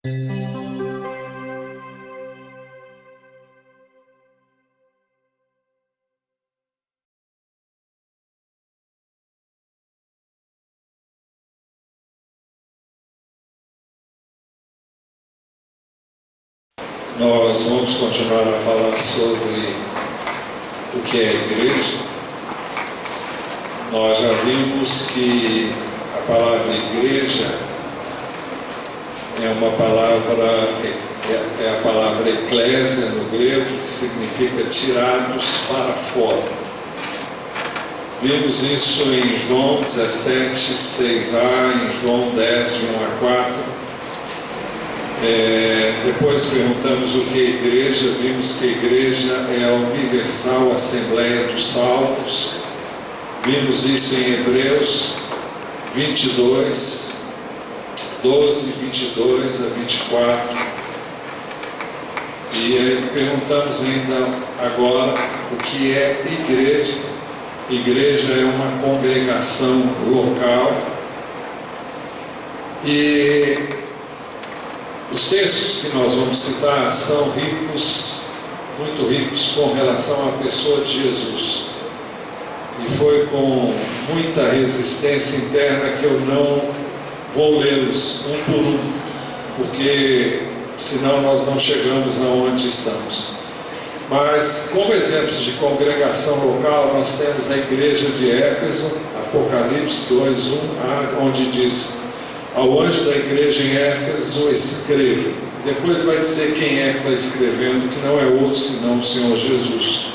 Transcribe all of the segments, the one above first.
Nós vamos continuar a falar sobre o que é a igreja. Nós já vimos que a palavra igreja é uma palavra, é a palavra eclésia no grego, que significa tirados para fora. Vimos isso em João 17, 6a, em João 10, de 1 a 4. Depois perguntamos o que é igreja. Vimos que a igreja é a Universal Assembleia dos Salvos. Vimos isso em Hebreus 22, 12, 22 a 24. E aí perguntamos ainda agora o que é igreja. Igreja é uma congregação local. E os textos que nós vamos citar são ricos, muito ricos com relação à pessoa de Jesus. E foi com muita resistência interna que eu não vou lê-los um por um, porque senão nós não chegamos aonde estamos. Mas como exemplos de congregação local, nós temos a igreja de Éfeso, Apocalipse 2:1, onde diz: ao anjo da igreja em Éfeso escreva. Depois vai dizer quem é que está escrevendo, que não é outro senão o Senhor Jesus.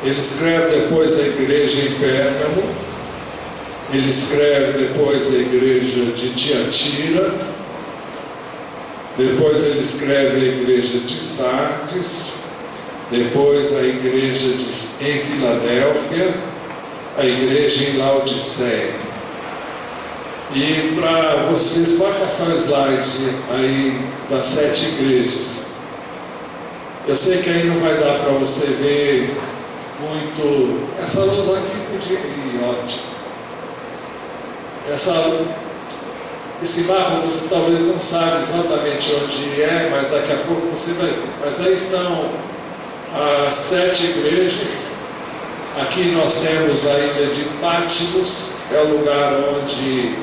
Ele escreve depois a igreja em Pérgamo, ele escreve depois a igreja de Tiatira, depois ele escreve a igreja de Sardes, depois a igreja em Filadélfia, a igreja em Laodiceia. E para vocês, pode passar o slide aí das 7 igrejas. Eu sei que aí não vai dar para você ver muito. Essa luz aqui podia ir, ótimo. Esse mapa você talvez não saiba exatamente onde é, mas daqui a pouco você vai ver. Mas aí estão as 7 igrejas. Aqui nós temos a ilha de Pátimos, é o lugar onde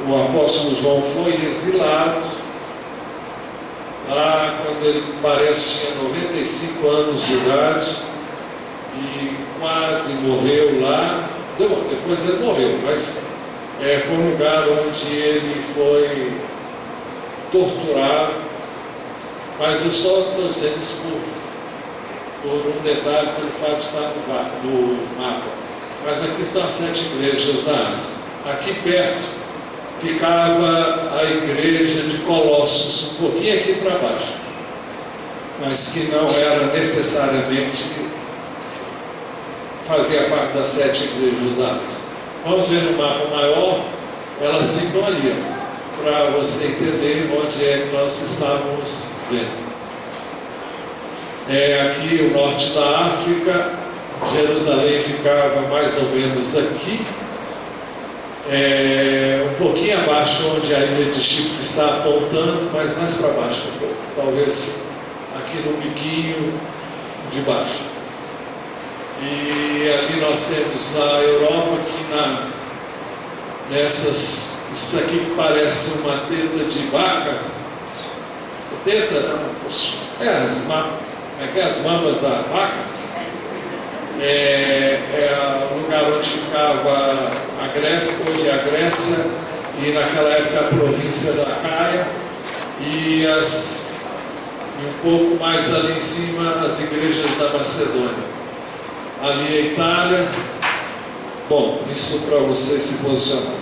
o apóstolo João foi exilado. Lá, quando ele parece tinha 95 anos de idade e quase morreu lá. Depois ele morreu, mas foi um lugar onde ele foi torturado. Mas eu só estou dizendo isso por um detalhe, pelo fato de estar no mapa. Mas aqui estão as 7 igrejas da Ásia. Aqui perto ficava a igreja de Colossos, um pouquinho aqui para baixo, mas que não era necessariamente, fazia parte das 7 igrejas da Ásia. Vamos ver no mapa maior, elas ficam ali, para você entender onde é que nós estávamos vendo. Aqui o norte da África, Jerusalém ficava mais ou menos aqui. Um pouquinho abaixo onde a ilha de Chipre está apontando, mas mais para baixo um pouco, talvez aqui no biquinho de baixo. E ali nós temos a Europa, que isso aqui que parece uma teta de vaca. Teta não, as mamas da vaca. É o lugar onde ficava a Grécia, hoje é a Grécia, e naquela época a província da Caia, e um pouco mais ali em cima as igrejas da Macedônia. Ali a Itália. Bom, isso para vocês se posicionar.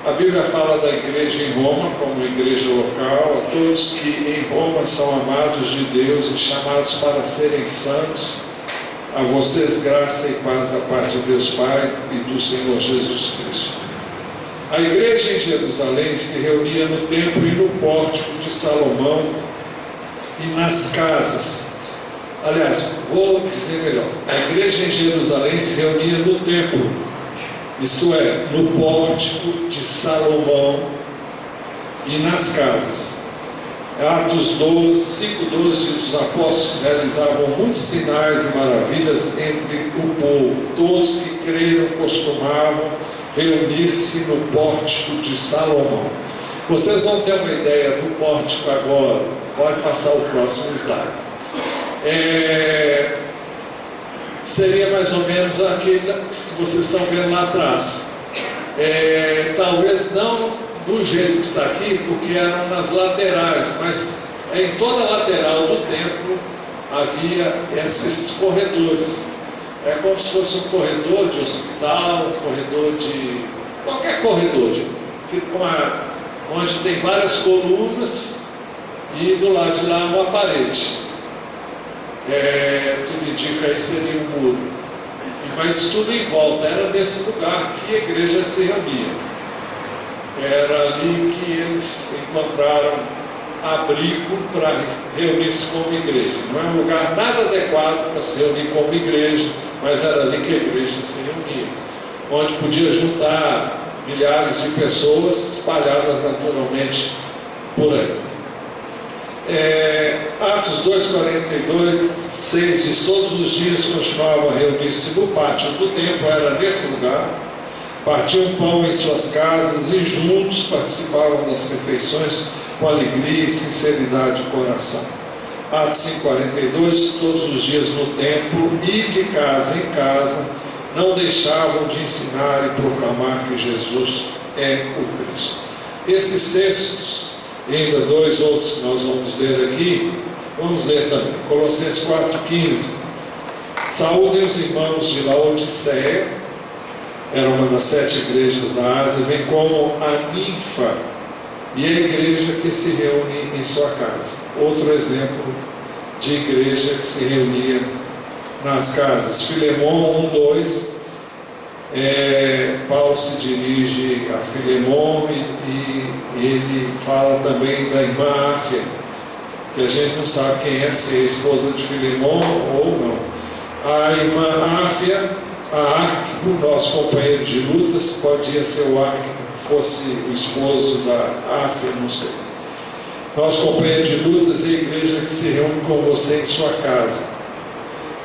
A Bíblia fala da igreja em Roma como igreja local, a todos que em Roma são amados de Deus e chamados para serem santos. A vocês graça e paz da parte de Deus Pai e do Senhor Jesus Cristo. A igreja em Jerusalém se reunia no templo e no pórtico de Salomão e nas casas. Aliás, vou dizer melhor. A igreja em Jerusalém se reunia no templo isto é, no pórtico de Salomão e nas casas. Atos 12, 5:12 diz: os apóstolos realizavam muitos sinais e maravilhas entre o povo. Todos que creram costumavam reunir-se no pórtico de Salomão. Vocês vão ter uma ideia do pórtico agora. Pode passar o próximo slide. Seria mais ou menos aquele que vocês estão vendo lá atrás. Talvez não do jeito que está aqui, porque eram nas laterais, mas em toda a lateral do templo havia esses corredores. É como se fosse um corredor de hospital, um corredor de... qualquer corredor, onde tem várias colunas e do lado de lá uma parede. Tudo indica aí seria um muro. Mas tudo em volta, era nesse lugar que a igreja se reunia. Era ali que eles encontraram abrigo para reunir-se como igreja. Não é um lugar nada adequado para se reunir como igreja, mas era ali que a igreja se reunia, onde podia juntar milhares de pessoas espalhadas naturalmente por aí. Atos 2:42, 6 diz: todos os dias continuavam a reunir-se no pátio do templo, era nesse lugar. Partiam pão em suas casas e juntos participavam das refeições com alegria e sinceridade de coração. Atos 5:42, todos os dias no templo e de casa em casa, não deixavam de ensinar e proclamar que Jesus é o Cristo. Esses textos, e ainda dois outros que nós vamos ler aqui, vamos ler também. Colossenses 4:15. Saúdem os irmãos de Laodiceia, era uma das 7 igrejas da Ásia, bem como a Ninfa e a igreja que se reúne em sua casa. Outro exemplo de igreja que se reunia nas casas. Filemon 1:2, Paulo se dirige a Filemon e ele fala também da irmã Áfia, que a gente não sabe quem é, se é a esposa de Filemon ou não. A irmã Áfia, a Arquipo, nosso companheiro de lutas, podia ser o Arquipo, fosse o esposo da Áfia, não sei. Nosso companheiro de lutas é a igreja que se reúne com você em sua casa.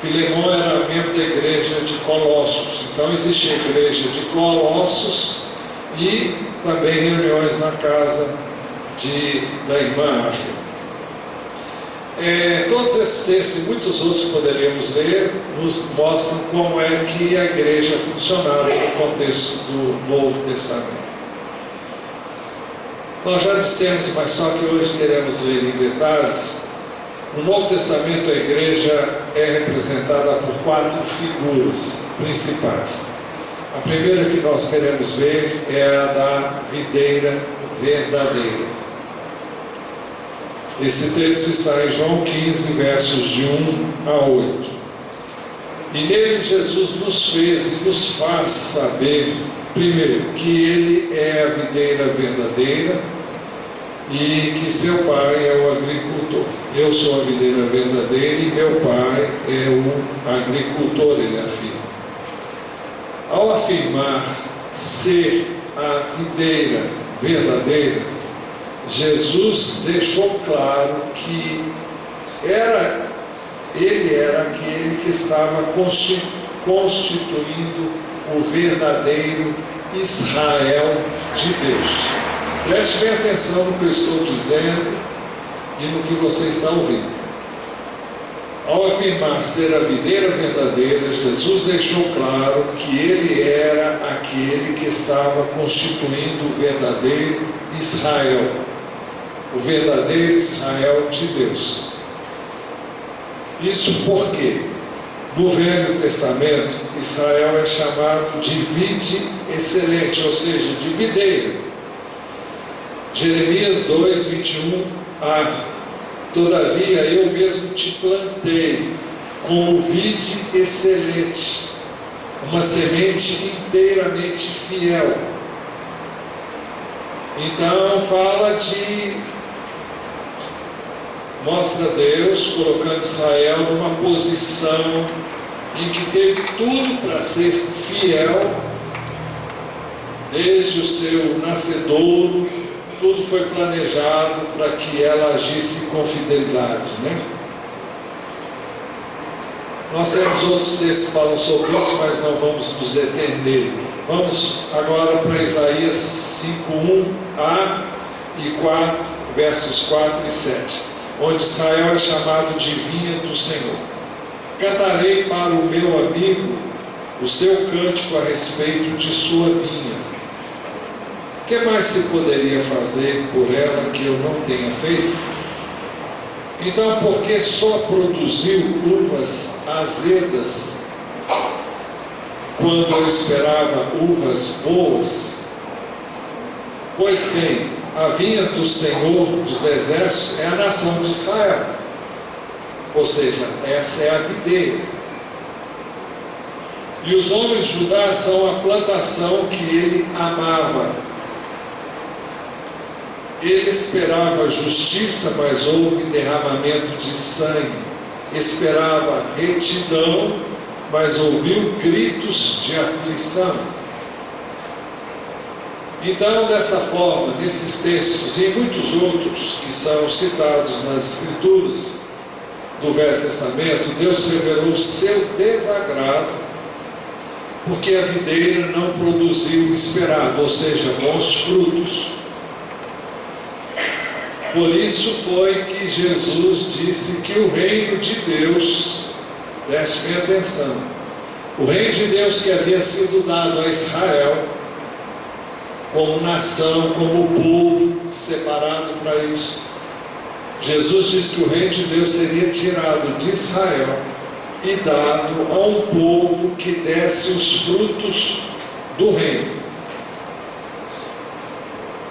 Filemon era membro da igreja de Colossos, então existe a igreja de Colossos e também reuniões na casa da irmã Áfia. Todos esses textos e muitos outros que poderíamos ler nos mostram como é que a igreja funcionava no contexto do Novo Testamento. Nós já dissemos, mas só que hoje queremos ler em detalhes. No Novo Testamento a igreja é representada por 4 figuras principais. A primeira que nós queremos ver é a da videira verdadeira. Esse texto está em João 15, versos de 1 a 8. E nele Jesus nos fez e nos faz saber, primeiro, que Ele é a videira verdadeira e que seu Pai é o agricultor. Eu sou a videira verdadeira e meu Pai é o agricultor, ele afirma. Ao afirmar ser a videira verdadeira, Jesus deixou claro que ele era aquele que estava constituindo o verdadeiro Israel de Deus. Preste bem atenção no que eu estou dizendo e no que você está ouvindo. Ao afirmar ser a videira verdadeira, Jesus deixou claro que ele era aquele que estava constituindo o verdadeiro Israel. O verdadeiro Israel de Deus. Isso porque no Velho Testamento Israel é chamado de vide excelente, ou seja, de videira. Jeremias 2:21a. Todavia eu mesmo te plantei como vide excelente, uma semente inteiramente fiel. Então mostra Deus colocando Israel numa posição em que teve tudo para ser fiel Desde o seu nascedouro, tudo foi planejado para que ela agisse com fidelidade, né? Nós temos outros textos que falam sobre isso, mas não vamos nos deter nele. Vamos agora para Isaías 5:1a e 4, versos 4 e 7, onde Israel é chamado de vinha do Senhor. Cantarei para o meu amigo o seu cântico a respeito de sua vinha. O que mais se poderia fazer por ela que eu não tenha feito? Então, por que só produziu uvas azedas quando eu esperava uvas boas? Pois bem, a vinha do Senhor dos Exércitos é a nação de Israel, ou seja, essa é a videira. E os homens de Judá são a plantação que ele amava. Ele esperava justiça, mas houve derramamento de sangue. Esperava retidão, mas ouviu gritos de aflição. Então, dessa forma, nesses textos e muitos outros que são citados nas Escrituras do Velho Testamento, Deus revelou o seu desagrado porque a videira não produziu o esperado, ou seja, bons frutos. Por isso foi que Jesus disse que o reino de Deus, preste bem atenção, o reino de Deus que havia sido dado a Israel, como nação, como povo, separado para isso, Jesus disse que o reino de Deus seria tirado de Israel e dado a um povo que desse os frutos do reino.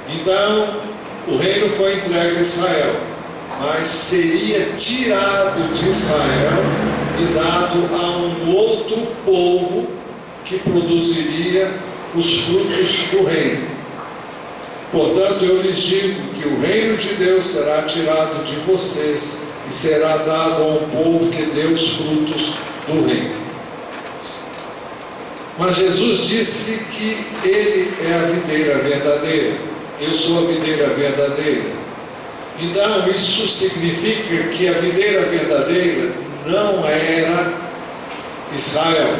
Então, o reino foi entregue a Israel, mas seria tirado de Israel e dado a um outro povo que produziria os frutos do reino. Portanto, eu lhes digo que o reino de Deus será tirado de vocês e será dado a um povo que dê os frutos do reino. Mas Jesus disse que Ele é a videira verdadeira. Eu sou a videira verdadeira. Então, isso significa que a videira verdadeira não era Israel.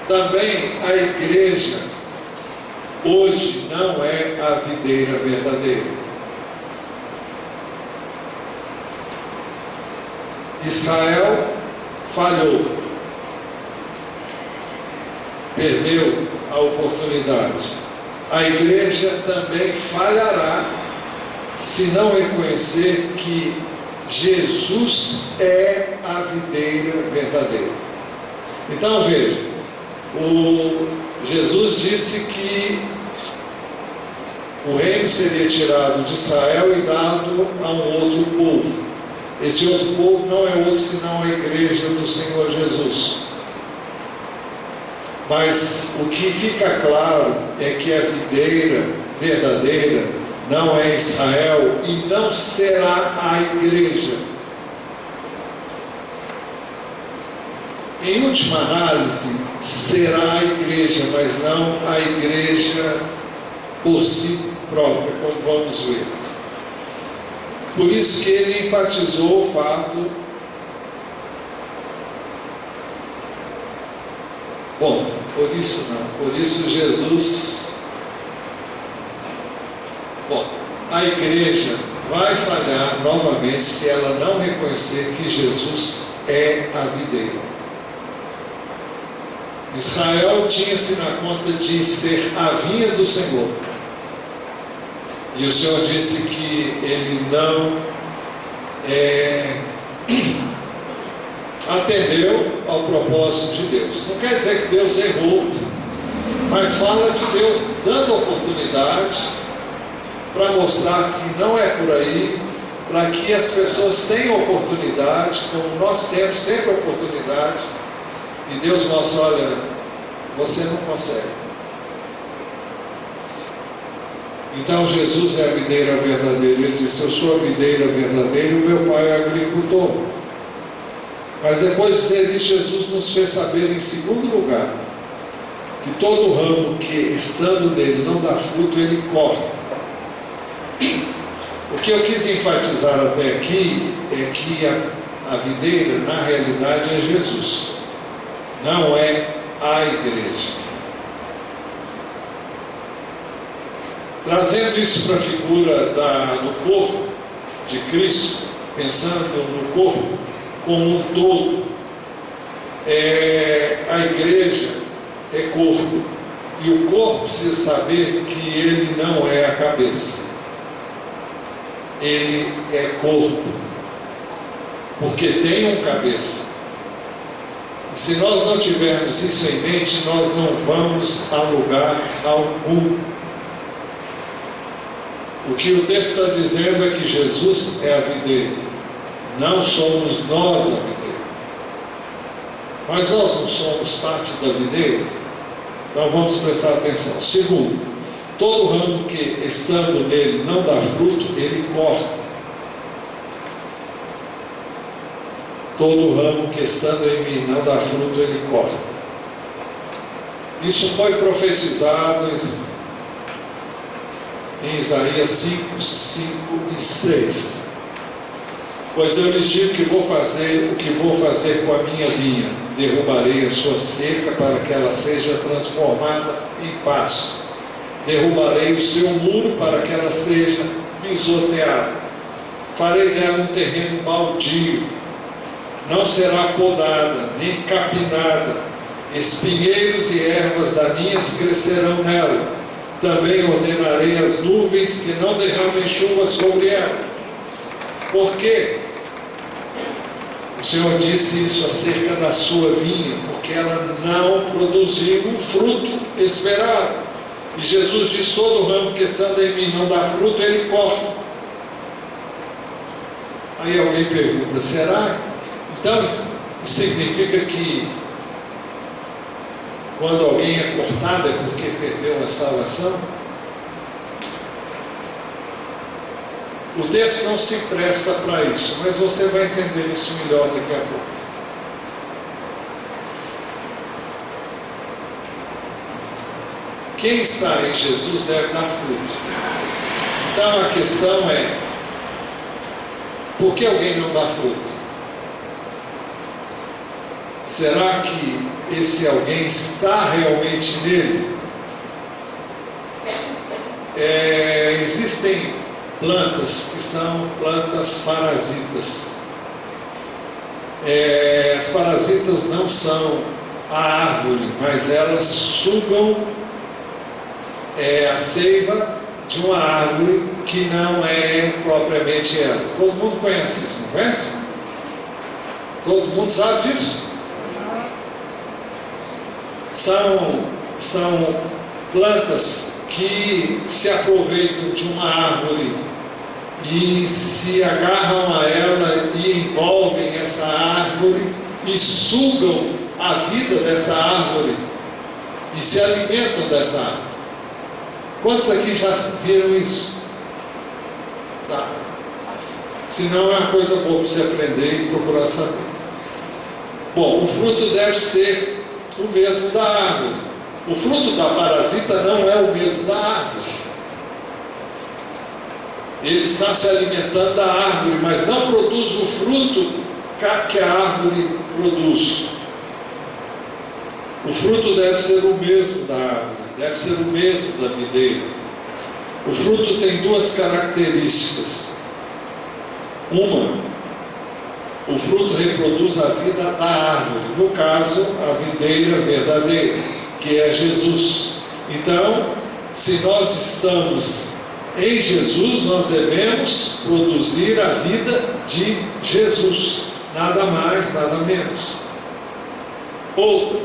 Também a igreja hoje não é a videira verdadeira. Israel falhou, perdeu a oportunidade. A igreja também falhará se não reconhecer que Jesus é a videira verdadeira. Então veja, Jesus disse que o reino seria tirado de Israel e dado a um outro povo. Esse outro povo não é outro senão a igreja do Senhor Jesus. Mas o que fica claro é que a videira verdadeira não é Israel e não será a igreja. Em última análise, será a igreja, mas não a igreja por si própria, como vamos ver. Por isso que ele enfatizou o fato. Bom, por isso não, por isso Jesus. Bom, a igreja vai falhar novamente se ela não reconhecer que Jesus é a videira. Israel tinha-se na conta de ser a vinha do Senhor. E o Senhor disse que ele não atendeu ao propósito de Deus. Não quer dizer que Deus errou, mas fala de Deus dando oportunidade para mostrar que não é por aí, para que as pessoas tenham oportunidade, como nós temos sempre oportunidade, e Deus mostra, olha, você não consegue. Então Jesus é a videira verdadeira. Ele disse, eu sou a videira verdadeira e o meu pai é o agricultor. Mas depois de dizer isso, Jesus nos fez saber em segundo lugar que todo ramo que estando nele não dá fruto, ele corta. O que eu quis enfatizar até aqui é que a videira, na realidade, é Jesus, não é a igreja. Trazendo isso para a figura do corpo de Cristo, pensando no corpo como um todo, a igreja é corpo, e o corpo precisa saber que ele não é a cabeça, ele é corpo, porque tem um cabeça. E se nós não tivermos isso em mente, nós não vamos a lugar algum. O que o texto está dizendo é que Jesus é a videira, não somos nós a videira. Mas nós não somos parte da videira? Então vamos prestar atenção. Segundo, todo ramo que estando nele não dá fruto, ele corta. Todo ramo que estando em mim não dá fruto, ele corta. Isso foi profetizado em Isaías 5, 5 e 6. Pois eu lhes digo que vou fazer o que vou fazer com a minha vinha. Derrubarei a sua cerca para que ela seja transformada em pasto. Derrubarei o seu muro para que ela seja pisoteada. Farei dela um terreno baldio. Não será podada, nem capinada. Espinheiros e ervas daninhas crescerão nela. Também ordenarei as nuvens que não derramem chuva sobre ela. Por quê? O Senhor disse isso acerca da sua vinha, porque ela não produziu o fruto esperado. E Jesus diz: todo ramo que estando em mim não dá fruto, ele corta. Aí alguém pergunta: será? Então, isso significa que quando alguém é cortado é porque perdeu a salvação? O texto não se presta para isso, mas você vai entender isso melhor daqui a pouco. Quem está em Jesus deve dar fruto. Então a questão é: por que alguém não dá fruto? Será que esse alguém está realmente nele? Existem plantas que são plantas parasitas. As parasitas não são a árvore, mas elas sugam a seiva de uma árvore que não é propriamente ela. Todo mundo conhece isso, não conhece? Todo mundo sabe disso? São plantas que se aproveitam de uma árvore e se agarram a ela e envolvem essa árvore e sugam a vida dessa árvore e se alimentam dessa árvore. Quantos aqui já viram isso? Tá. Se não, é uma coisa boa para você aprender e procurar saber. Bom, o fruto deve ser o mesmo da árvore. O fruto da parasita não é o mesmo da árvore. Ele está se alimentando da árvore, mas não produz o fruto que a árvore produz. O fruto deve ser o mesmo da árvore, deve ser o mesmo da videira. O fruto tem duas características. Uma, o fruto reproduz a vida da árvore, no caso, a videira verdadeira, que é Jesus. Então, se nós estamos em Jesus, nós devemos produzir a vida de Jesus, nada mais, nada menos. Outra,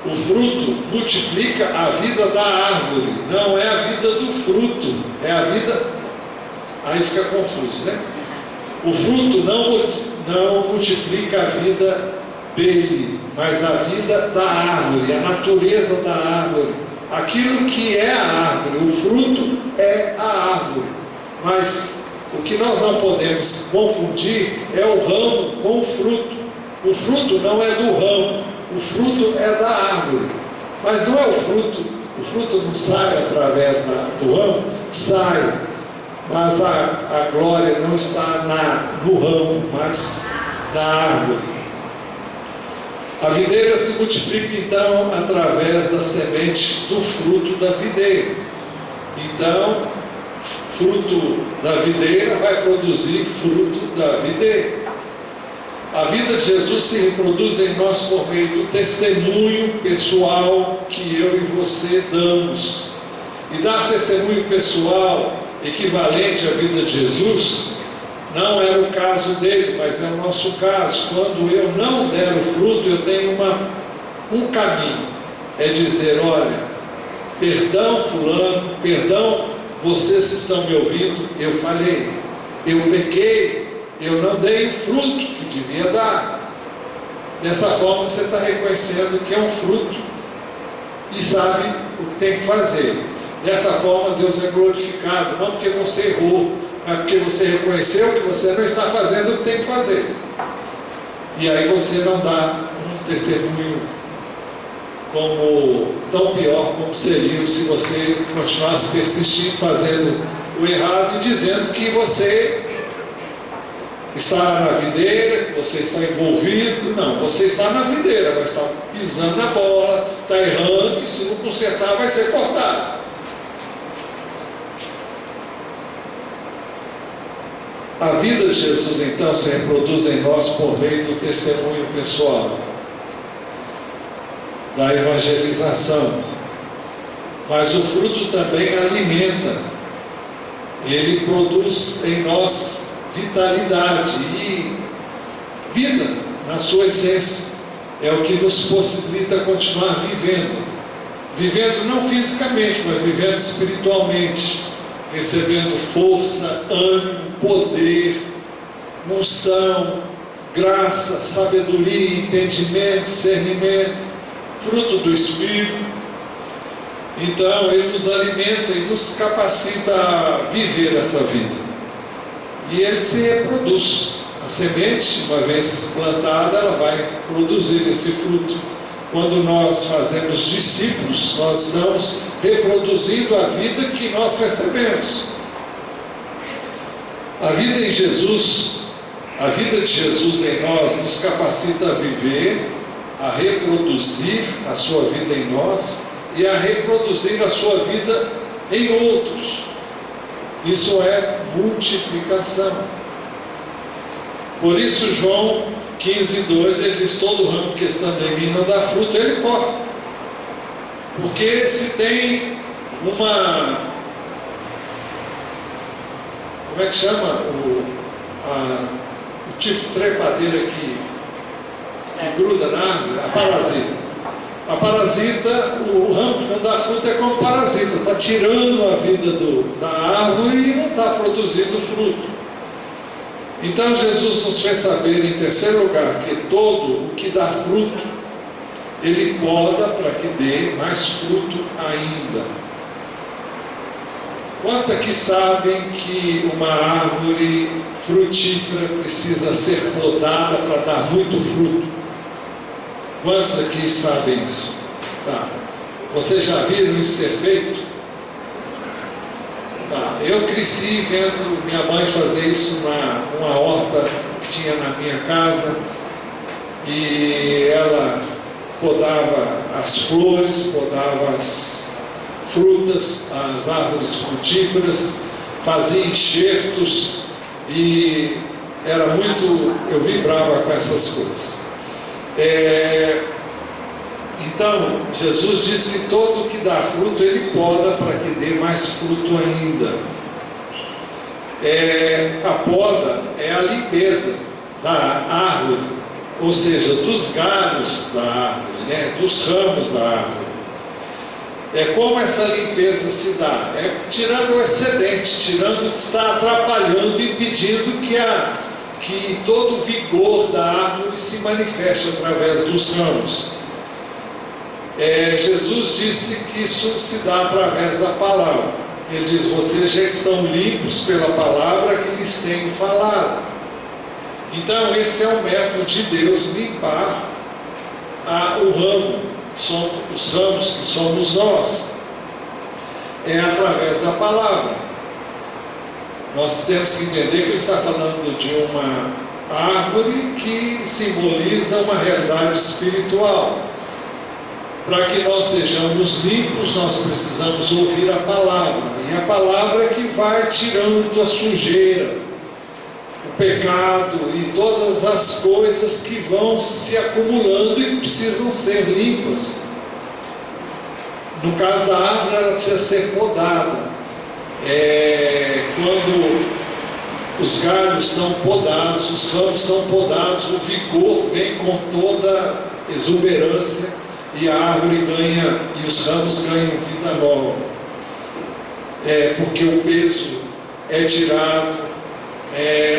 o fruto multiplica a vida da árvore, não é a vida do fruto, é a vida... Aí fica confuso, né? O fruto não multiplica a vida dele, mas a vida da árvore, a natureza da árvore, aquilo que é a árvore. O fruto é a árvore, mas o que nós não podemos confundir é o ramo com o fruto. O fruto não é do ramo, o fruto é da árvore. Mas não é o fruto não sai através do ramo, sai, mas a glória não está no ramo, mas na árvore. A videira se multiplica então através da semente do fruto da videira. Então, fruto da videira vai produzir fruto da videira. A vida de Jesus se reproduz em nós por meio do testemunho pessoal que eu e você damos. E dar testemunho pessoal equivalente à vida de Jesus não era o caso dele, mas é o nosso caso. Quando eu não der o fruto, eu tenho um caminho. É dizer, olha, perdão fulano, perdão vocês que estão me ouvindo, eu falhei, eu pequei, eu não dei o fruto que devia dar. Dessa forma você está reconhecendo que é um fruto e sabe o que tem que fazer. Dessa forma Deus é glorificado, não porque você errou, mas porque você reconheceu que você não está fazendo o que tem que fazer. E aí você não dá um testemunho tão pior como seria se você continuasse persistindo, fazendo o errado e dizendo que você está na videira, que você está envolvido. Não, você está na videira, mas está pisando na bola, está errando, e se não consertar vai ser cortado. A vida de Jesus então se reproduz em nós por meio do testemunho pessoal, da evangelização, mas o fruto também alimenta, ele produz em nós vitalidade e vida na sua essência, é o que nos possibilita continuar vivendo não fisicamente, mas vivendo espiritualmente, recebendo força, ânimo, poder, unção, graça, sabedoria, entendimento, discernimento, fruto do Espírito. Então ele nos alimenta e nos capacita a viver essa vida, e ele se reproduz. A semente, uma vez plantada, ela vai produzir esse fruto. Quando nós fazemos discípulos, nós estamos reproduzindo a vida que nós recebemos. A vida em Jesus, a vida de Jesus em nós nos capacita a viver, a reproduzir a sua vida em nós e a reproduzir a sua vida em outros. Isso é multiplicação. Por isso João 15:2, ele diz: todo ramo que estando em mim não dá fruto, ele corta. Porque se tem como é que chama o tipo de trepadeira que gruda na árvore? A parasita. A parasita, o ramo que não dá fruto é como parasita, está tirando a vida da árvore e não está produzindo fruto. Então Jesus nos fez saber, em terceiro lugar, que todo o que dá fruto, ele poda para que dê mais fruto ainda. Quantos aqui sabem que uma árvore frutífera precisa ser podada para dar muito fruto? Quantos aqui sabem isso? Tá. Vocês já viram isso ser feito? Tá. Eu cresci vendo minha mãe fazer isso numa horta que tinha na minha casa, e ela podava as flores, podava as frutas, as árvores frutíferas, fazia enxertos, e era muito, eu vibrava com essas coisas. Então Jesus disse que todo que dá fruto ele poda para que dê mais fruto ainda. A poda é a limpeza da árvore, ou seja, dos galhos da árvore, dos ramos da árvore. Como essa limpeza se dá? Tirando o excedente, tirando o que está atrapalhando, impedindo que todo o vigor da árvore se manifeste através dos ramos. Jesus disse que isso se dá através da palavra. Ele diz: vocês já estão limpos pela palavra que lhes tenho falado. Então esse é o método de Deus limpar o ramo, os ramos que somos nós, é através da palavra. Nós temos que entender que ele está falando de uma árvore que simboliza uma realidade espiritual. Para que nós sejamos limpos, nós precisamos ouvir a palavra. E a palavra é que vai tirando a sujeira, o pecado e todas as coisas que vão se acumulando e que precisam ser limpas. No caso da árvore, ela precisa ser podada. Quando os galhos são podados, os ramos são podados, o vigor vem com toda exuberância e a árvore ganha, e os ramos ganham vida nova. Porque o peso é tirado.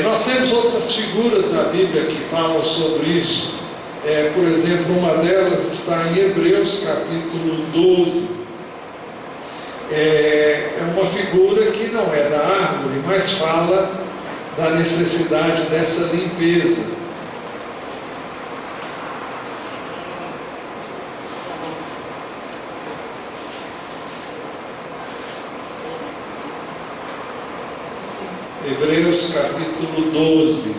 Nós temos outras figuras na Bíblia que falam sobre isso. Por exemplo, uma delas está em Hebreus capítulo 12. É uma figura que não é da árvore, mas fala da necessidade dessa limpeza. Hebreus capítulo 12,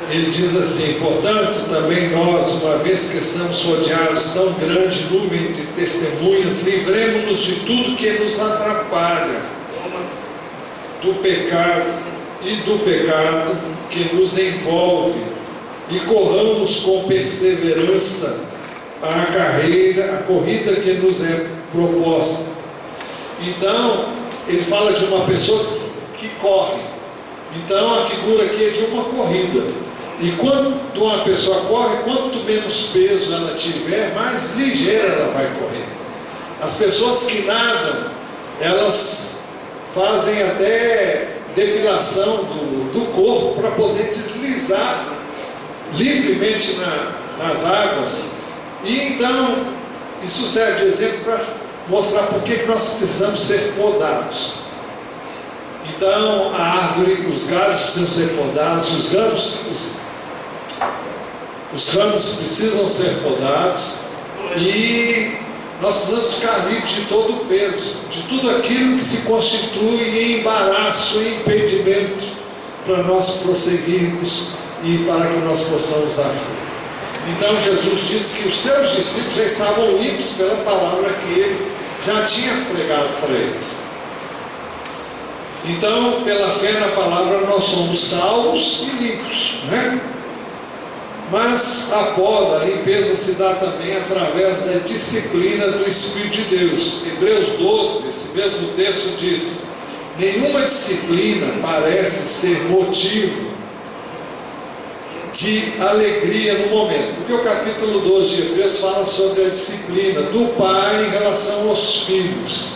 ele diz assim: portanto, também nós, uma vez que estamos rodeados de tão grande nuvem de testemunhas, livremo-nos de tudo que nos atrapalha, do pecado que nos envolve, e corramos com perseverança a corrida que nos é proposta. Então, ele fala de uma pessoa que corre. Então, a figura aqui é de uma corrida. E quando uma pessoa corre, quanto menos peso ela tiver, mais ligeira ela vai correr. As pessoas que nadam, elas fazem até depilação do corpo para poder deslizar livremente nas águas. E então, isso serve de exemplo para mostrar por que nós precisamos ser podados. Então, a árvore, os galhos precisam ser podados, os ramos precisam ser podados, e nós precisamos ficar livres de todo o peso, de tudo aquilo que se constitui em embaraço e impedimento para nós prosseguirmos e para que nós possamos dar fruto. Então, Jesus disse que os seus discípulos já estavam limpos pela palavra que ele já tinha pregado para eles. Então, pela fé na palavra, nós somos salvos e limpos, né? Mas a poda, a limpeza se dá também através da disciplina do Espírito de Deus. Hebreus 12, esse mesmo texto diz: nenhuma disciplina parece ser motivo de alegria no momento. Porque o capítulo 12 de Hebreus fala sobre a disciplina do pai em relação aos filhos.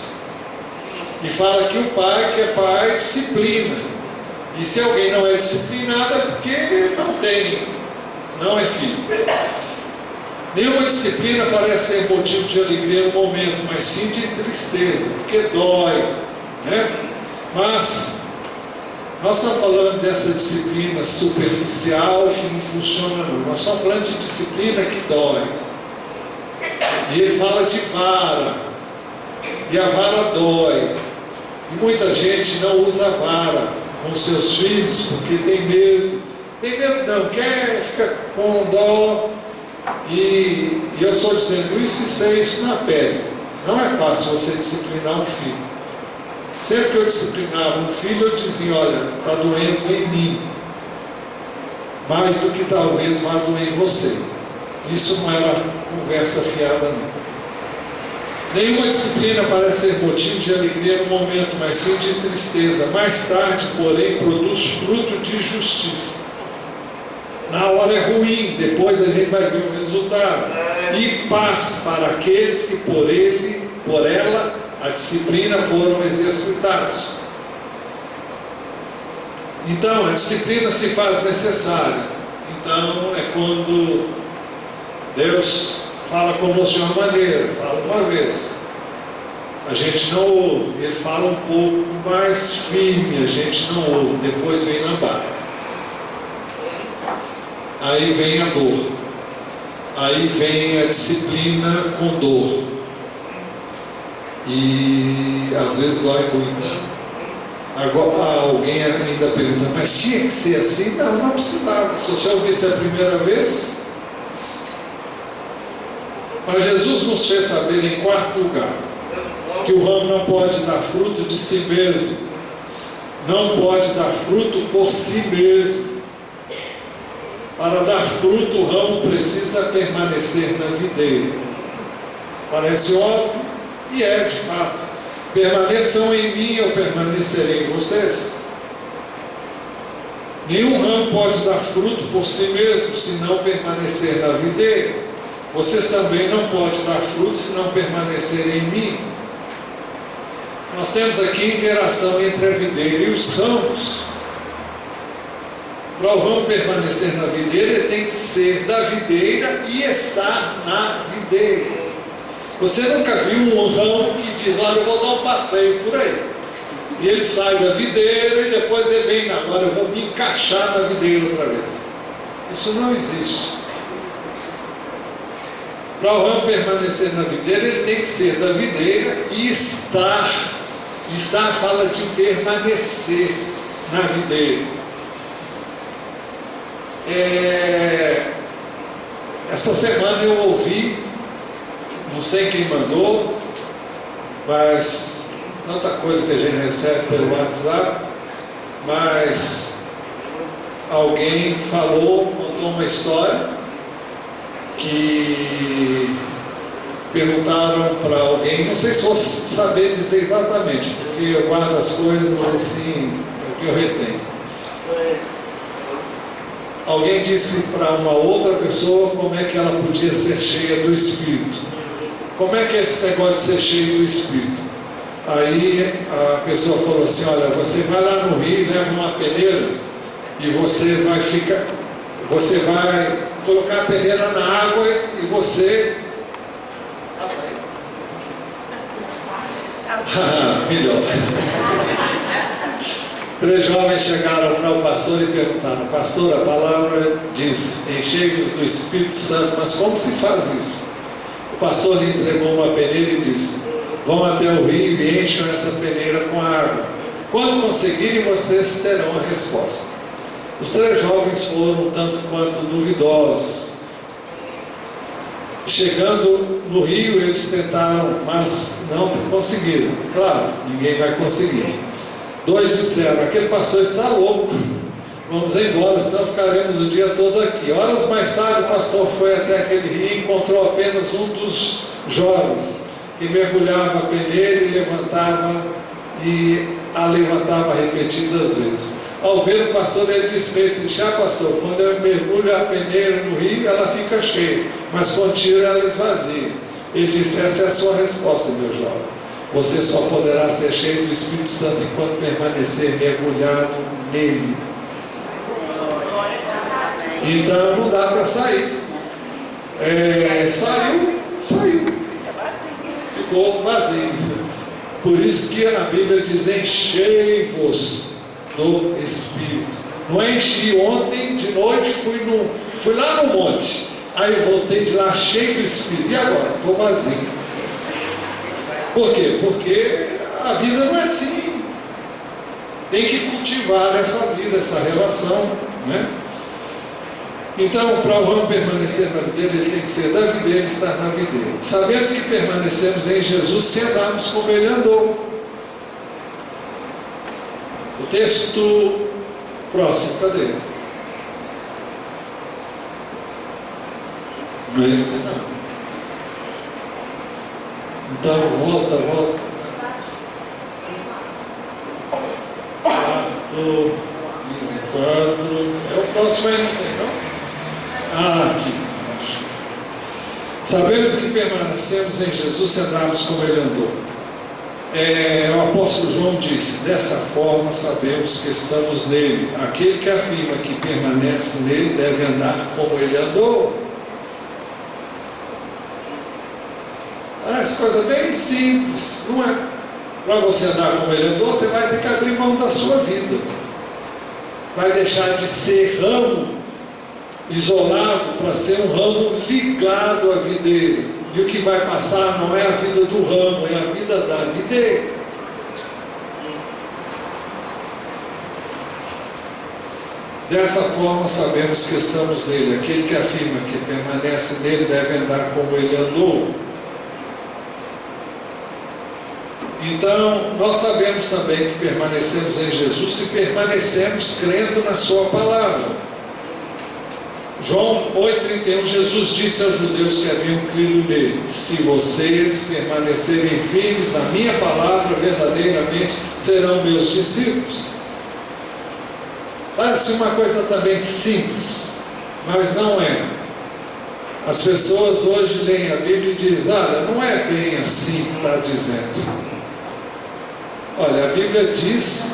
E fala que o pai que é pai disciplina. E se alguém não é disciplinado é porque não é filho. Nenhuma disciplina parece ser motivo de alegria no momento, mas sim de tristeza, porque dói, né? Mas nós estamos falando dessa disciplina superficial que não funciona não. Nós estamos falando de disciplina que dói. E ele fala de vara. E a vara dói. E muita gente não usa a vara com seus filhos porque tem medo. Tem medo não, fica com dó. E eu estou dizendo isso e sei isso na pele. Não é fácil você disciplinar um filho. Sempre que eu disciplinava um filho, eu dizia: olha, está doendo em mim, mais do que talvez vá doer em você. Isso não era conversa fiada não. Nenhuma disciplina parece ser motivo de alegria no momento, mas sim de tristeza. Mais tarde, porém, produz fruto de justiça. Na hora é ruim, depois a gente vai ver o resultado. E paz para aqueles que por ela, a disciplina foram exercitados. Então, a disciplina se faz necessária. Então, é quando Deus fala conosco de uma maneira, fala uma vez, a gente não ouve, ele fala um pouco mais firme, a gente não ouve, depois vem lambar. Aí vem a dor. aí vem a disciplina com dor. E às vezes dói muito. Agora alguém ainda pergunta, mas tinha que ser assim? Não, não precisava. Se você ouvisse a primeira vez. Mas Jesus nos fez saber, em quarto lugar, que o ramo não pode dar fruto de si mesmo. Não pode dar fruto por si mesmo. Para dar fruto, o ramo precisa permanecer na videira. Parece óbvio, e é de fato. Permaneçam em mim, eu permanecerei em vocês. Nenhum ramo pode dar fruto por si mesmo, se não permanecer na videira. Vocês também não podem dar fruto, se não permanecerem em mim. Nós temos aqui interação entre a videira e os ramos. Para o ramo permanecer na videira, ele tem que ser da videira e estar na videira. Você nunca viu um ramo que diz, olha, eu vou dar um passeio por aí. E ele sai da videira e depois ele vem, agora eu vou me encaixar na videira outra vez. Isso não existe. Para o ramo permanecer na videira, ele tem que ser da videira e estar. Estar fala de permanecer na videira. Essa semana eu ouvi, não sei quem mandou, mas tanta coisa que a gente recebe pelo WhatsApp, mas alguém falou, contou uma história que perguntaram para alguém, não sei se vou saber dizer exatamente, porque eu guardo as coisas assim, o que eu retenho. Alguém disse para uma outra pessoa como é que ela podia ser cheia do Espírito. Como é que é esse negócio de ser cheio do Espírito? Aí a pessoa falou assim, olha, você vai lá no rio, leva uma peneira e você vai colocar a peneira na água e você... melhor. 3 jovens chegaram ao pastor e perguntaram, pastor, a palavra diz, enchei-vos do Espírito Santo, mas como se faz isso? O pastor lhe entregou uma peneira e disse, vão até o rio e encham essa peneira com água. Quando conseguirem, vocês terão a resposta. Os 3 jovens foram tanto quanto duvidosos. Chegando no rio, eles tentaram, mas não conseguiram. Claro, ninguém vai conseguir. 2 disseram, aquele pastor está louco, vamos embora, senão ficaremos o dia todo aqui. Horas mais tarde, o pastor foi até aquele rio e encontrou apenas um dos jovens, que mergulhava a peneira e a levantava repetidas vezes. Ao ver o pastor, ele disse para ele, pastor, quando eu mergulho a peneira no rio, ela fica cheia, mas quando tiro, ela esvazia. Ele disse, essa é a sua resposta, meu jovem. Você só poderá ser cheio do Espírito Santo enquanto permanecer mergulhado nele. Então não dá para sair. Saiu. Ficou vazio. Por isso que a Bíblia diz, enchei-vos do Espírito. Não enchi ontem de noite, fui lá no monte. Aí eu voltei de lá cheio do Espírito. E agora? Ficou vazio. Por quê? Porque a vida não é assim. Tem que cultivar essa vida, essa relação, né? Então, para o ramo permanecer na videira, ele tem que ser da videira e estar na videira. Sabemos que permanecemos em Jesus se andarmos como Ele andou. O texto próximo, cadê? Não é esse não. Então, volta. 4, 24. É o próximo aí, não tem, não? Aqui. Sabemos que permanecemos em Jesus se andarmos como Ele andou. O apóstolo João disse, desta forma sabemos que estamos nele. Aquele que afirma que permanece nele deve andar como Ele andou. Parece coisa bem simples, não é? Para você andar como Ele andou, você vai ter que abrir mão da sua vida. Vai deixar de ser ramo isolado para ser um ramo ligado à videira. E o que vai passar não é a vida do ramo, é a vida da videira. Dessa forma sabemos que estamos nele. Aquele que afirma que permanece nele deve andar como ele andou. Então, nós sabemos também que permanecemos em Jesus se permanecemos crendo na sua palavra. João 8,31, Jesus disse aos judeus que haviam crido nele: se vocês permanecerem firmes na minha palavra, verdadeiramente serão meus discípulos. Parece uma coisa também simples, mas não é. As pessoas hoje leem a Bíblia e dizem: olha, não é bem assim que está dizendo. Olha, a Bíblia diz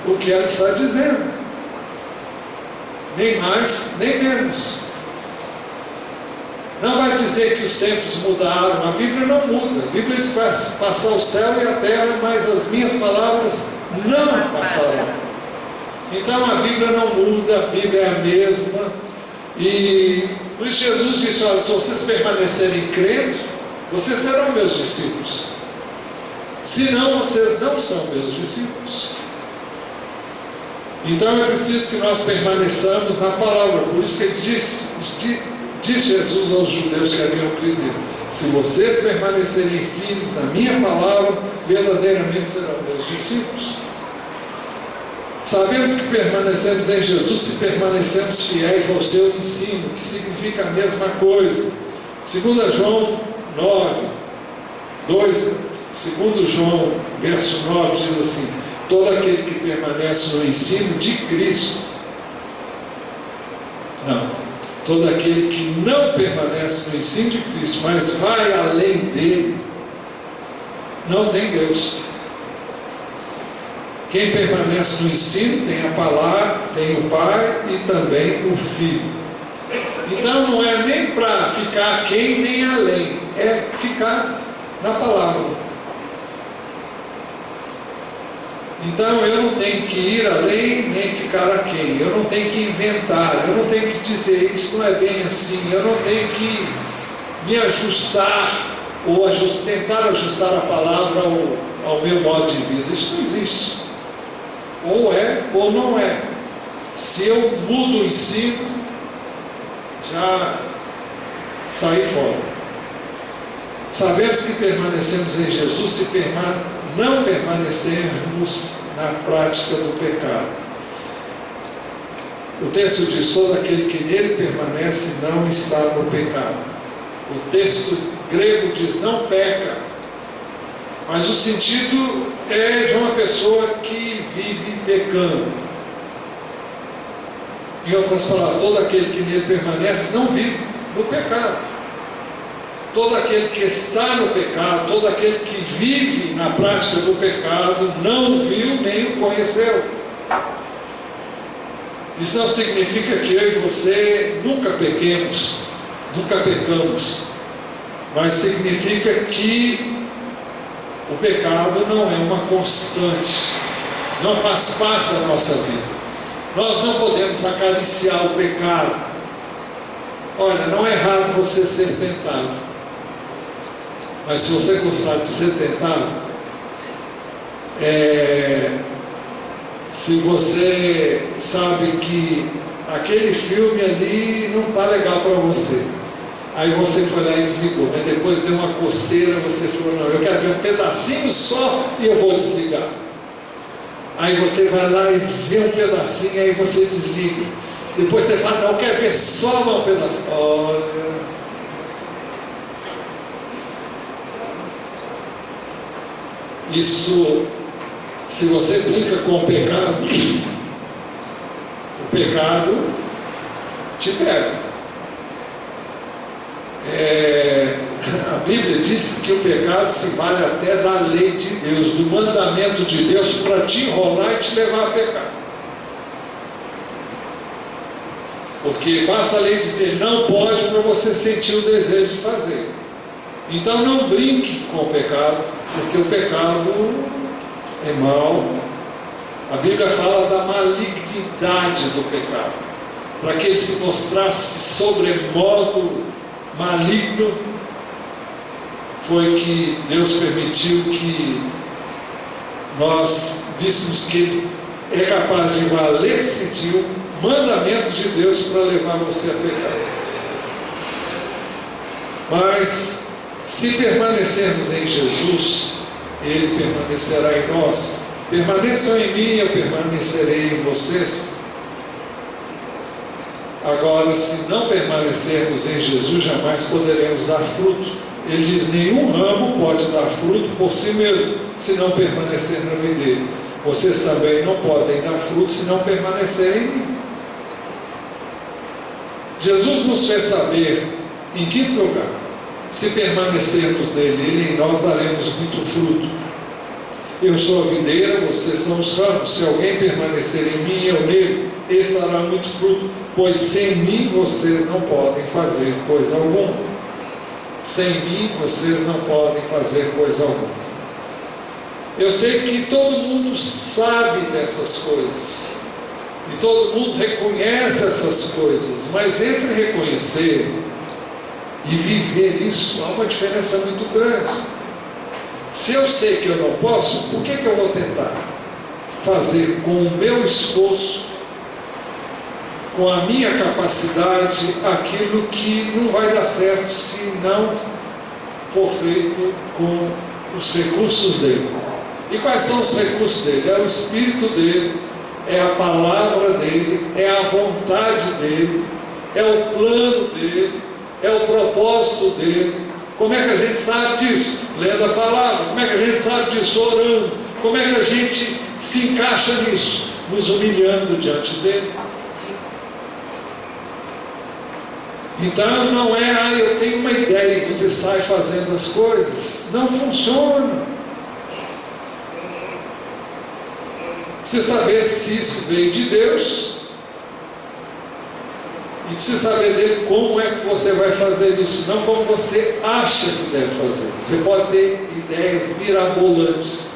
o que ela está dizendo, nem mais, nem menos. Não vai dizer que os tempos mudaram, a Bíblia não muda. A Bíblia diz que vai passar o céu e a terra, mas as minhas palavras não passarão. Então a Bíblia não muda, a Bíblia é a mesma. E por isso Jesus disse: olha, se vocês permanecerem crendo, vocês serão meus discípulos. Senão vocês não são meus discípulos. Então é preciso que nós permaneçamos na palavra. Por isso que ele diz Jesus aos judeus que haviam crido nele: se vocês permanecerem firmes na minha palavra, verdadeiramente serão meus discípulos. Sabemos que permanecemos em Jesus se permanecemos fiéis ao seu ensino, que significa a mesma coisa. 2 João 9, 2 João, verso 9, diz assim: todo aquele que permanece no ensino de Cristo, todo aquele que não permanece no ensino de Cristo, mas vai além dele, não tem Deus. Quem permanece no ensino tem a palavra, tem o Pai e também o Filho. Então não é nem para ficar aquém nem além, é ficar na palavra. Então eu não tenho que ir além nem ficar aquém, eu não tenho que inventar, eu não tenho que dizer isso não é bem assim, eu não tenho que me ajustar ou tentar ajustar a palavra ao meu modo de vida. Isso não existe. Ou é ou não é. Se eu mudo o ensino, já saí fora. Sabemos que permanecemos em Jesus se não permanecermos na prática do pecado. O texto diz: todo aquele que nele permanece não está no pecado. O texto grego diz: não peca, mas o sentido é de uma pessoa que vive pecando. Em outras palavras, todo aquele que nele permanece não vive no pecado. Todo aquele que está no pecado, todo aquele que vive na prática do pecado, não viu nem o conheceu. Isso não significa que eu e você nunca pequemos, nunca pecamos, mas significa que o pecado não é uma constante, não faz parte da nossa vida. Nós não podemos acariciar o pecado. Olha, não é errado você ser tentado, mas se você gostar de ser tentado, se você sabe que aquele filme ali não está legal para você, aí você foi lá e desligou, mas depois deu uma coceira, você falou: não, eu quero ver um pedacinho só e eu vou desligar. Aí você vai lá e vê um pedacinho, aí você desliga. Depois você fala: não, eu quero ver só um pedacinho. Olha, isso, se você brinca com o pecado te pega. A Bíblia diz que o pecado se vale até da lei de Deus, do mandamento de Deus, para te enrolar e te levar a pecar. Porque basta a lei dizer não pode para você sentir o desejo de fazer. Então não brinque com o pecado, porque o pecado é mau. A Bíblia fala da malignidade do pecado. para que ele se mostrasse sobremodo maligno, foi que Deus permitiu que nós víssemos que ele é capaz de valer-se de um mandamento de Deus para levar você a pecar. Mas se permanecermos em Jesus, ele permanecerá em nós. Permaneçam em mim, eu permanecerei em vocês. Agora, se não permanecermos em Jesus, jamais poderemos dar fruto. Ele diz: nenhum ramo pode dar fruto por si mesmo, se não permanecer na videira. Vocês também não podem dar fruto se não permanecerem em mim. Jesus nos fez saber, em quinto lugar, se permanecermos nele, ele em nós daremos muito fruto. Eu sou a videira, vocês são os ramos. Se alguém permanecer em mim e eu nele, esse dará muito fruto, pois sem mim vocês não podem fazer coisa alguma. Sem mim vocês não podem fazer coisa alguma. Eu sei que todo mundo sabe dessas coisas, e todo mundo reconhece essas coisas, mas entre reconhecer e viver isso, há uma diferença muito grande. Se eu sei que eu não posso, por que eu vou tentar fazer com o meu esforço, com a minha capacidade, aquilo que não vai dar certo se não for feito com os recursos dele? E quais são os recursos dele? É o Espírito dele, é a palavra dele, é a vontade dele, é o plano dele, é o propósito dele. Como é que a gente sabe disso? Lendo a palavra. Como é que a gente sabe disso? Orando. Como é que a gente se encaixa nisso? Nos humilhando diante dele. Então não é, eu tenho uma ideia e você sai fazendo as coisas. Não funciona. Precisa saber se isso veio de Deus, e precisa saber dele como é que você vai fazer isso, não como você acha que deve fazer. Você pode ter ideias mirabolantes,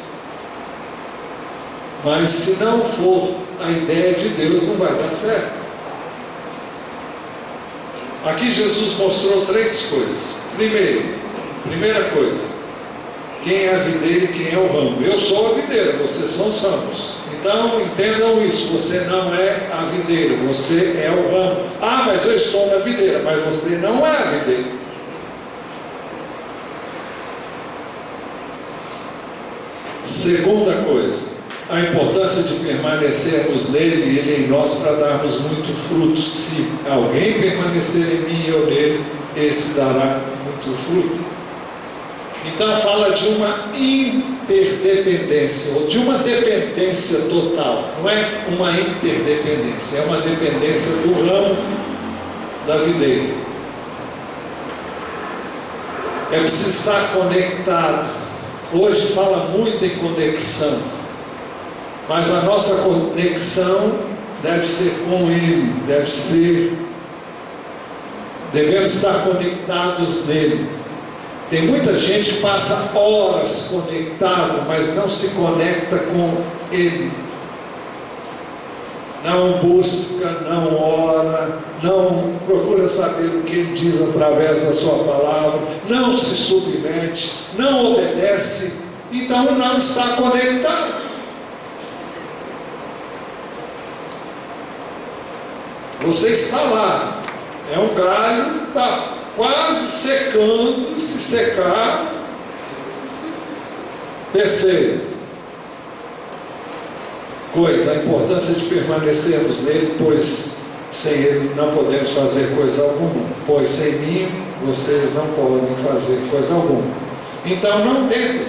mas se não for a ideia de Deus, não vai dar certo. Aqui Jesus mostrou três coisas. Primeira coisa, quem é a videira e quem é o ramo. Eu sou a videira, vocês são os ramos. Então entendam isso, você não é a videira, você é o ramo. Ah, mas eu estou na videira, mas você não é a videira. Segunda coisa, a importância de permanecermos nele e ele em nós para darmos muito fruto. Se alguém permanecer em mim e eu nele, esse dará muito fruto. Então fala de uma interdependência, ou de uma dependência total. Não é uma interdependência, é uma dependência do ramo da videira. É preciso estar conectado. Hoje fala muito em conexão, mas a nossa conexão deve ser com ele, devemos estar conectados nele. Tem muita gente que passa horas conectado, mas não se conecta com ele. Não busca, não ora, não procura saber o que ele diz através da sua palavra, não se submete, não obedece, então não está conectado. Você está lá, é um galho, está quase secando, e se secar. Terceiro coisa, a importância de permanecermos nele, pois sem ele não podemos fazer coisa alguma. Pois sem mim vocês não podem fazer coisa alguma. Então não tentem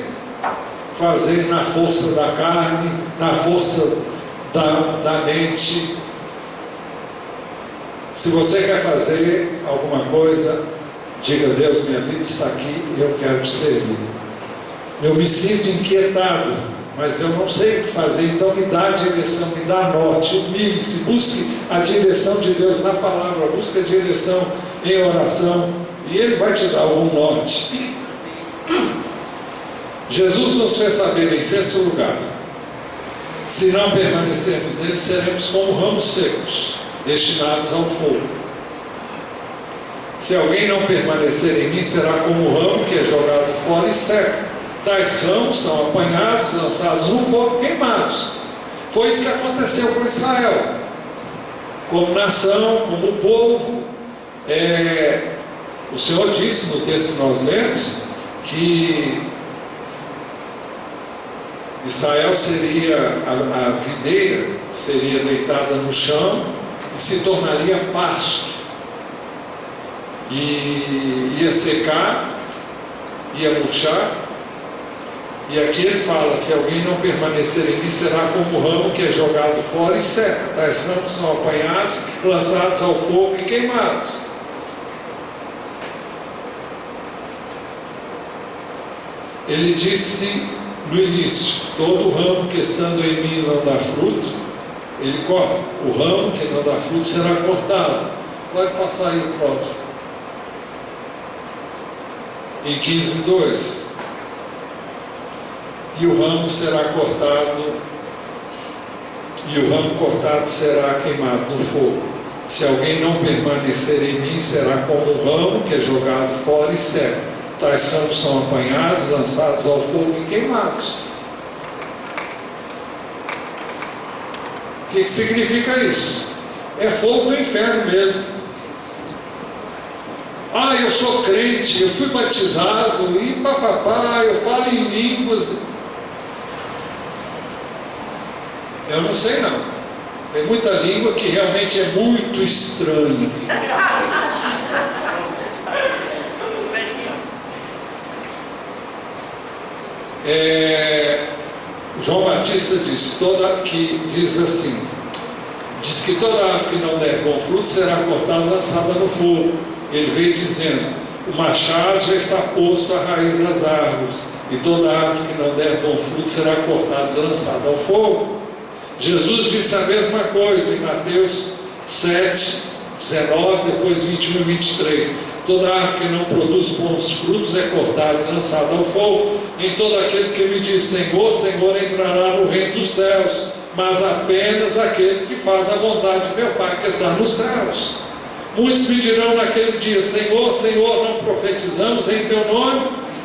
fazer na força da carne, na força da mente. Se você quer fazer alguma coisa, diga: Deus, minha vida está aqui e eu quero te servir. Eu me sinto inquietado, mas eu não sei o que fazer, então me dá a direção, me dá norte, humilhe-se, busque a direção de Deus na palavra, busque a direção em oração, e Ele vai te dar algum norte. Jesus nos fez saber, em sexto lugar, se não permanecermos nele, seremos como ramos secos, destinados ao fogo. Se alguém não permanecer em mim, será como o ramo que é jogado fora e seca. Tais ramos são apanhados, lançados no fogo, queimados. Foi isso que aconteceu com Israel. Como nação, como povo, o Senhor disse no texto que nós lemos, que Israel seria, a videira seria deitada no chão e se tornaria pasto. E ia secar, ia murchar. E aqui ele fala: se alguém não permanecer em mim, será como o ramo que é jogado fora e seca. Tais ramos são apanhados, lançados ao fogo e queimados. Ele disse no início: todo ramo que estando em mim não dá fruto, ele corta. O ramo que não dá fruto será cortado. Pode passar aí o próximo. Em 15:2. E o ramo será cortado, e o ramo cortado será queimado no fogo. Se alguém não permanecer em mim, será como o ramo que é jogado fora e seca. Tais ramos são apanhados, lançados ao fogo e queimados. O que significa isso? É fogo do inferno mesmo. Ah, eu sou crente, eu fui batizado, e papapá, eu falo em línguas. Eu não sei não. Tem muita língua que realmente é muito estranha. João Batista diz assim: diz que toda árvore que não der bom fruto será cortada e lançada no fogo. Ele veio dizendo: o machado já está posto à raiz das árvores, e toda árvore que não der bom fruto será cortada e lançada ao fogo. Jesus disse a mesma coisa em Mateus 7, 19, depois 21 e 23. Toda árvore que não produz bons frutos é cortada e lançada ao fogo. Nem todo aquele que me diz Senhor, Senhor entrará no reino dos céus, mas apenas aquele que faz a vontade de meu Pai que está nos céus. Muitos me dirão naquele dia: Senhor, Senhor, não profetizamos em teu nome?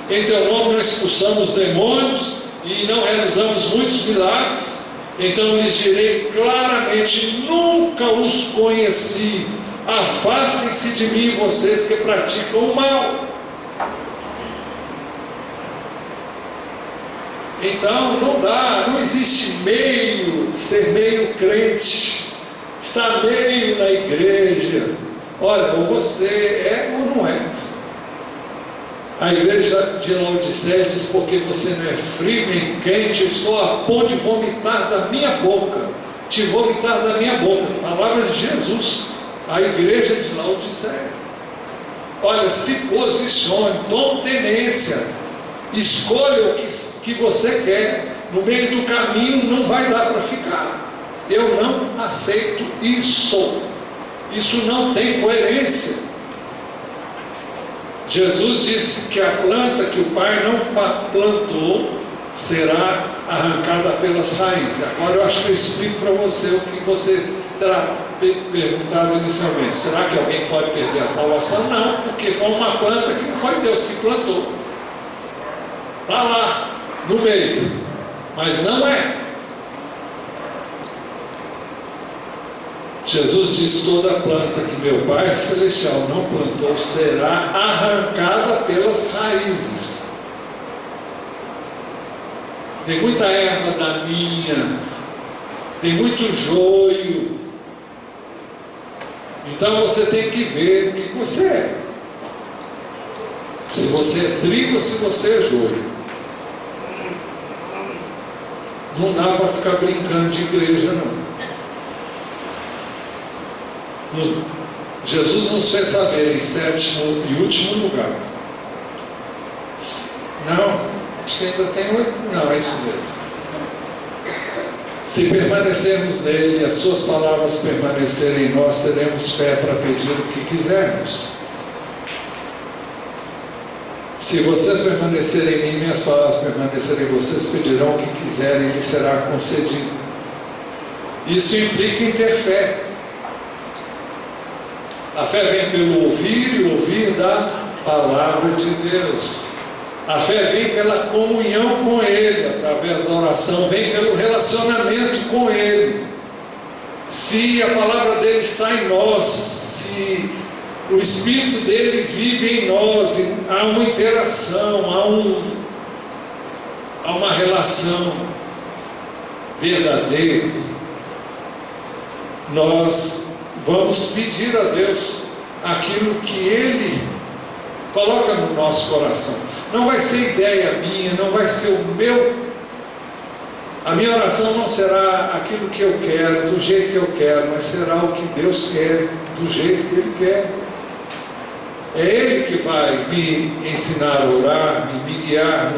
Em teu nome não expulsamos demônios e não realizamos muitos milagres? Então lhes direi claramente: nunca os conheci. Afastem-se de mim, vocês que praticam o mal. Então não dá, não existe ser meio crente, estar meio na igreja. Olha, ou você é ou não é. A igreja de Laodiceia diz: porque você não é frio nem quente, eu estou a ponto de vomitar da minha boca, te vomitar da minha boca. Palavras de Jesus. A igreja de Laodiceia. Olha, se posicione, tome tenência, escolha o que você quer. No meio do caminho não vai dar para ficar. Eu não aceito isso. Isso não tem coerência. Jesus disse que a planta que o Pai não plantou será arrancada pelas raízes. Agora eu acho que eu explico para você o que você terá perguntado inicialmente. Será que alguém pode perder a salvação? Não, porque foi uma planta que não foi Deus que plantou. Está lá, no meio, mas não é. Jesus diz: toda planta que meu Pai Celestial não plantou será arrancada pelas raízes. Tem muita erva daninha, tem muito joio. Então você tem que ver o que você é. Se você é trigo ou se você é joio. Não dá para ficar brincando de igreja, não. Jesus nos fez saber em sétimo e último lugar. Não, acho que ainda tem 8. Não, é isso mesmo. Se permanecermos nele e as suas palavras permanecerem em nós, teremos fé para pedir o que quisermos. Se vocês permanecerem em mim, minhas palavras permanecerem em vocês, pedirão o que quiserem e lhes será concedido. Isso implica em ter fé. A fé vem pelo ouvir e ouvir da palavra de Deus. A fé vem pela comunhão com Ele, através da oração, vem pelo relacionamento com Ele. Se a palavra dele está em nós, se o Espírito dele vive em nós, há uma interação, há uma relação verdadeira, nós vamos pedir a Deus aquilo que Ele coloca no nosso coração. Não vai ser ideia minha, não vai ser a minha oração não será aquilo que eu quero, do jeito que eu quero, mas será o que Deus quer, do jeito que Ele quer. É Ele que vai me ensinar a orar, me guiar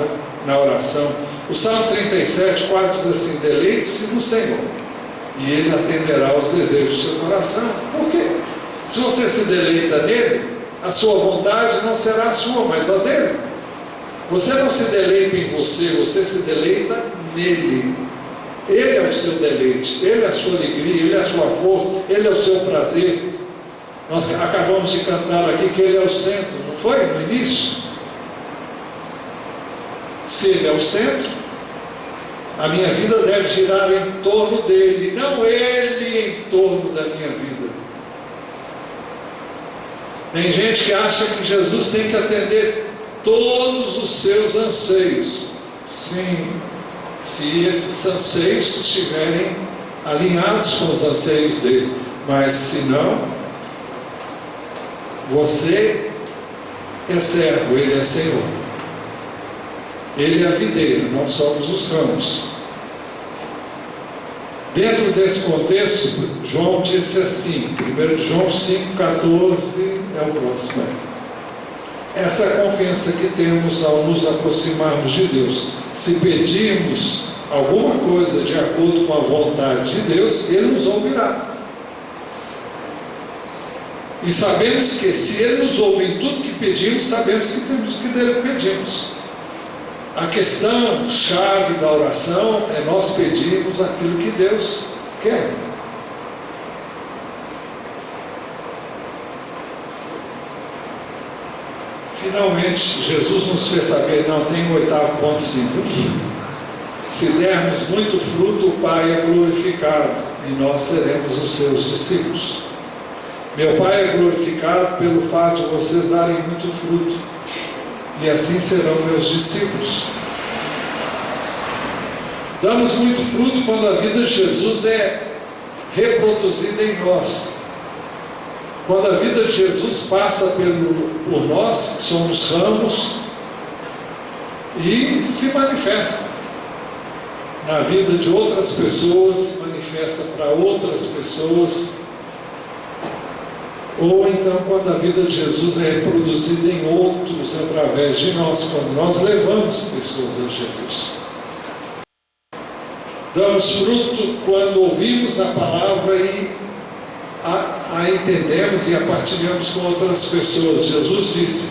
na oração. O Salmo 37:4 diz assim: deleite-se no Senhor, e Ele atenderá aos desejos do seu coração. Por quê? Se você se deleita nele, a sua vontade não será a sua, mas a dele. Você não se deleita em você, você se deleita nele. Ele é o seu deleite, Ele é a sua alegria, Ele é a sua força, Ele é o seu prazer. Nós acabamos de cantar aqui que Ele é o centro, não foi? No início. Se Ele é o centro, a minha vida deve girar em torno dEle, não Ele em torno da minha vida. Tem gente que acha que Jesus tem que atender todos os seus anseios. Sim, se esses anseios estiverem alinhados com os anseios dele. Mas se não, você é servo, ele é Senhor. Ele é a videira, nós somos os ramos. Dentro desse contexto, João disse assim, 1 João 5,14 é o próximo. Essa é a confiança que temos ao nos aproximarmos de Deus. Se pedirmos alguma coisa de acordo com a vontade de Deus, Ele nos ouvirá. E sabemos que se Ele nos ouve em tudo que pedimos, sabemos que temos o que dele pedimos. A questão chave da oração é nós pedirmos aquilo que Deus quer. Finalmente, Jesus nos fez saber, não, tem um 8º ponto simples. Se dermos muito fruto, o Pai é glorificado e nós seremos os seus discípulos. Meu Pai é glorificado pelo fato de vocês darem muito fruto, e assim serão meus discípulos. Damos muito fruto quando a vida de Jesus é reproduzida em nós. Quando a vida de Jesus passa por nós, que somos ramos, e se manifesta na vida de outras pessoas, se manifesta para outras pessoas, ou então quando a vida de Jesus é reproduzida em outros através de nós, quando nós levamos pessoas a Jesus. Damos fruto quando ouvimos a palavra e a entendemos e a partilhamos com outras pessoas. Jesus disse,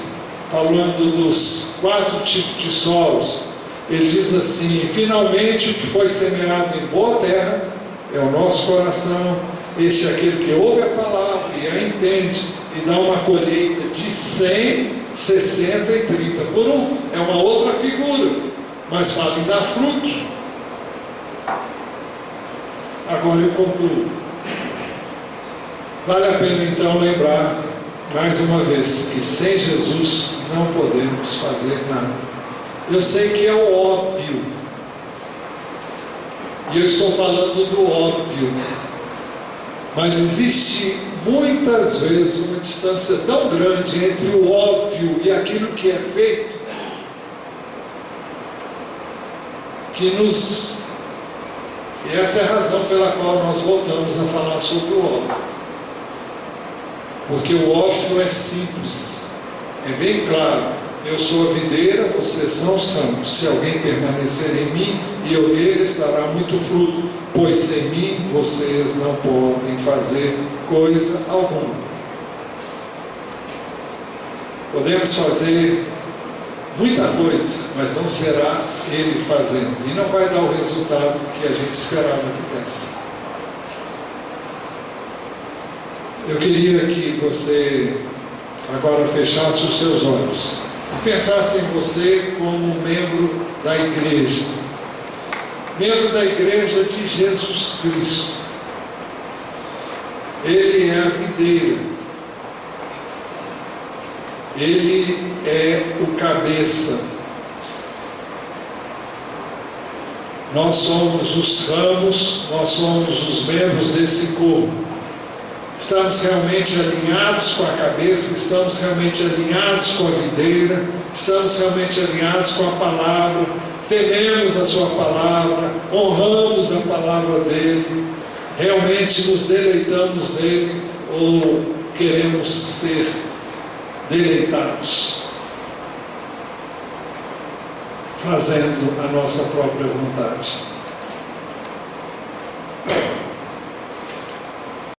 falando dos 4 tipos de solos, Ele diz assim: finalmente o que foi semeado em boa terra é o nosso coração. Este é aquele que ouve a palavra e a entende e dá uma colheita de 100, 60 e 30 por um. É uma outra figura, mas fala em dar fruto. Agora eu concluo. Vale a pena então lembrar, mais uma vez, que sem Jesus não podemos fazer nada. Eu sei que é o óbvio, e eu estou falando do óbvio, mas existe muitas vezes uma distância tão grande entre o óbvio e aquilo que é feito, e essa é a razão pela qual nós voltamos a falar sobre o óbvio. Porque o óbvio é simples, é bem claro. Eu sou a videira, vocês são os ramos. Se alguém permanecer em mim e eu nele, estará muito fruto, pois sem mim vocês não podem fazer coisa alguma. Podemos fazer muita coisa, mas não será Ele fazendo, e não vai dar o resultado que a gente esperava que desse. Eu queria que você agora fechasse os seus olhos e pensasse em você como membro da igreja. Membro da igreja de Jesus Cristo. Ele é a videira. Ele é o cabeça. Nós somos os ramos, nós somos os membros desse corpo. Estamos realmente alinhados com a cabeça, estamos realmente alinhados com a videira, estamos realmente alinhados com a palavra, tememos a sua palavra, honramos a palavra dele, realmente nos deleitamos nele ou queremos ser deleitados, fazendo a nossa própria vontade.